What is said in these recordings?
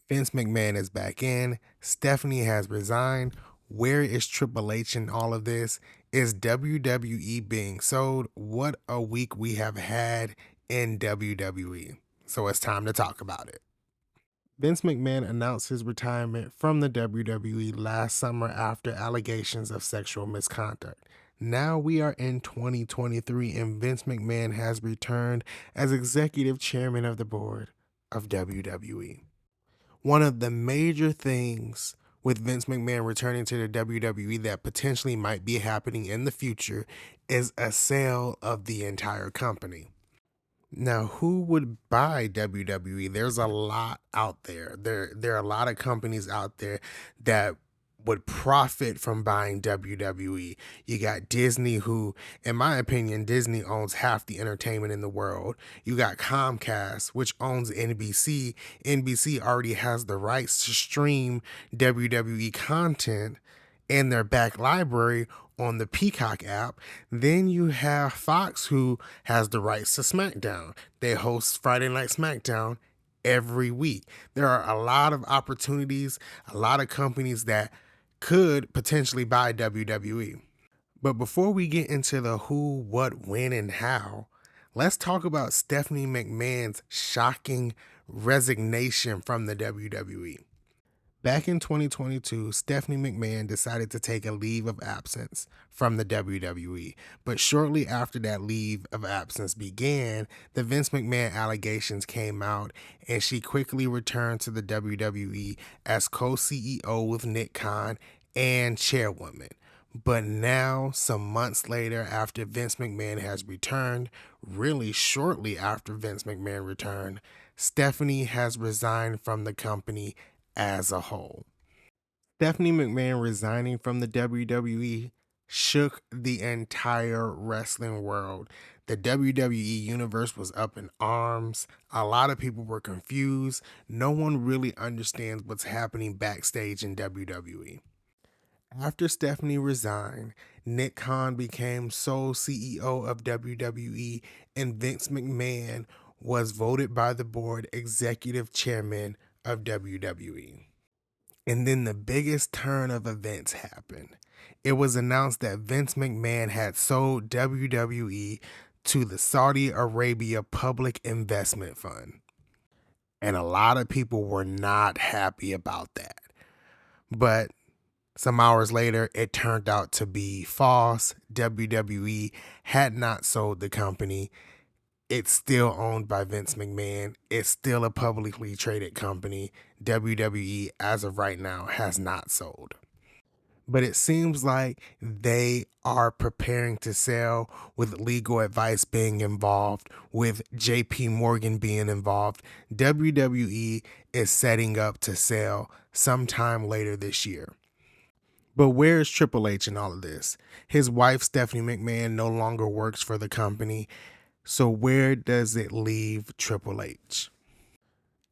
Vince McMahon is back in. Stephanie has resigned. Where is Triple H in all of this? Is WWE being sold? What a week we have had in WWE. So it's time to talk about it. Vince McMahon announced his retirement from the WWE last summer after allegations of sexual misconduct. Now we are in 2023 and Vince McMahon has returned as executive chairman of the board of WWE. One of the major things with Vince McMahon returning to the WWE that potentially might be happening in the future is a sale of the entire company. Now, who would buy WWE? There's a lot out there. There are a lot of companies out there that would profit from buying WWE. You got Disney, who, in my opinion, Disney owns half the entertainment in the world. You got Comcast, which owns NBC. NBC already has the rights to stream WWE content in their back library on the Peacock app. Then you have Fox, who has the rights to SmackDown. They host Friday Night SmackDown every week. There are a lot of opportunities, a lot of companies that could potentially buy WWE. But before we get into the who, what, when, and how, let's talk about Stephanie McMahon's shocking resignation from the WWE. Back in 2022, Stephanie McMahon decided to take a leave of absence from the WWE. But shortly after that leave of absence began, the Vince McMahon allegations came out, and she quickly returned to the WWE as co CEO with Nick Khan and chairwoman. But now, some months later, after Vince McMahon has returned, really shortly after Vince McMahon returned, Stephanie has resigned from the company as a whole. Stephanie McMahon resigning from the WWE shook the entire wrestling world. The WWE universe was up in arms. A lot of people were confused. No one really understands what's happening backstage in WWE. After Stephanie resigned, Nick Khan became sole CEO of WWE, and Vince McMahon was voted by the board executive chairman of WWE. And then the biggest turn of events happened. It was announced that Vince McMahon had sold WWE to the Saudi Arabia Public Investment Fund. And a lot of people were not happy about that. But some hours later, it turned out to be false. WWE had not sold the company. It's still owned by Vince McMahon. It's still a publicly traded company. WWE, as of right now, has not sold. But it seems like they are preparing to sell, with legal advice being involved, with JP Morgan being involved. WWE is setting up to sell sometime later this year. But where is Triple H in all of this? His wife, Stephanie McMahon, no longer works for the company. So where does it leave Triple H?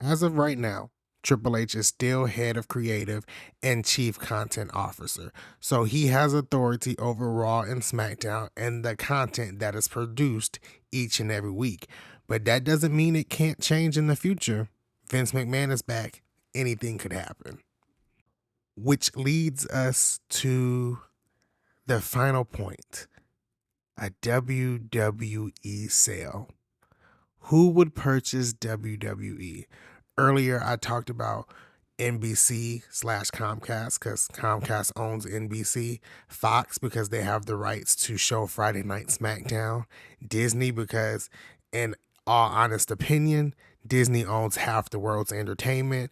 As of right now, Triple H is still head of creative and chief content officer. So he has authority over Raw and SmackDown and the content that is produced each and every week. But that doesn't mean it can't change in the future. Vince McMahon is back. Anything could happen. Which leads us to the final point: a WWE sale. Who would purchase WWE? Earlier, I talked about NBC slash Comcast, because Comcast owns NBC, Fox because they have the rights to show Friday Night SmackDown, Disney because, in all honest opinion, Disney owns half the world's entertainment.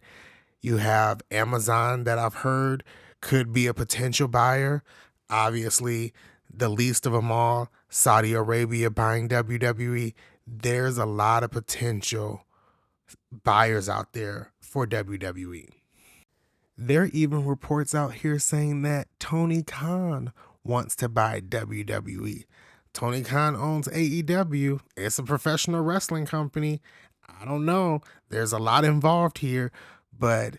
You have Amazon, that I've heard could be a potential buyer. Obviously, the least of them all, Saudi Arabia buying WWE. There's a lot of potential buyers out there for WWE. There are even reports out here saying that Tony Khan wants to buy WWE. Tony Khan owns AEW. It's a professional wrestling company. I don't know. There's a lot involved here, but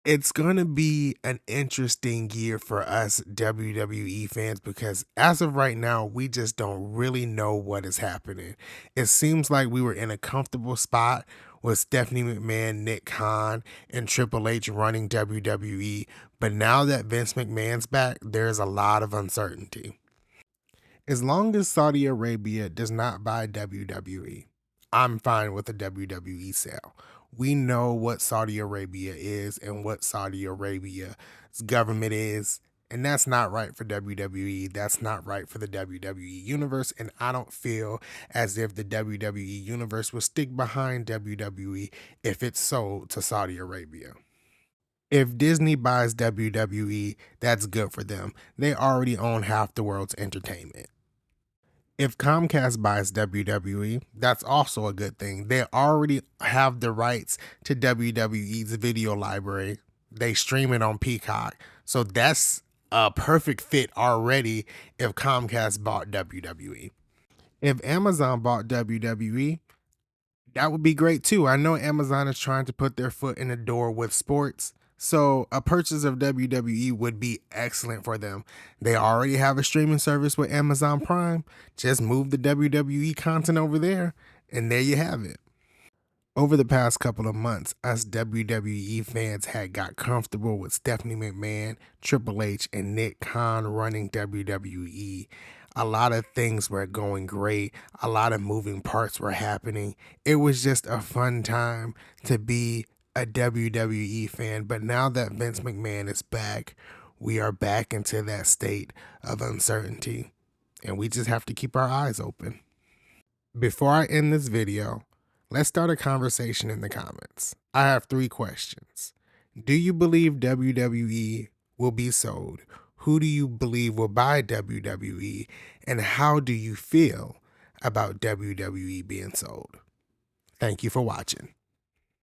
it's going to be an interesting year for us WWE fans, because as of right now, we just don't really know what is happening. It seems like we were in a comfortable spot with Stephanie McMahon, Nick Khan, and Triple H running WWE. But now that Vince McMahon's back, there's a lot of uncertainty. As long as Saudi Arabia does not buy WWE, I'm fine with a WWE sale. We know what Saudi Arabia is and what Saudi Arabia's government is, and that's not right for WWE. That's not right for the WWE universe, and I don't feel as if the WWE universe would stick behind WWE if it's sold to Saudi Arabia. If Disney buys WWE, that's good for them. They already own half the world's entertainment. If Comcast buys WWE, that's also a good thing. They already have the rights to WWE's video library. They stream it on Peacock. So that's a perfect fit already if Comcast bought WWE. If Amazon bought WWE, that would be great too. I know Amazon is trying to put their foot in the door with sports. So a purchase of WWE would be excellent for them. They already have a streaming service with Amazon Prime. Just move the WWE content over there, and there you have it. Over the past couple of months, us WWE fans had got comfortable with Stephanie McMahon, Triple H, and Nick Khan running WWE. A lot of things were going great. A lot of moving parts were happening. It was just a fun time to be a WWE fan. But now that Vince McMahon is back, we are back into that state of uncertainty. And we just have to keep our eyes open. Before I end this video, let's start a conversation in the comments. I have 3 questions. Do you believe WWE will be sold? Who do you believe will buy WWE? And how do you feel about WWE being sold? Thank you for watching.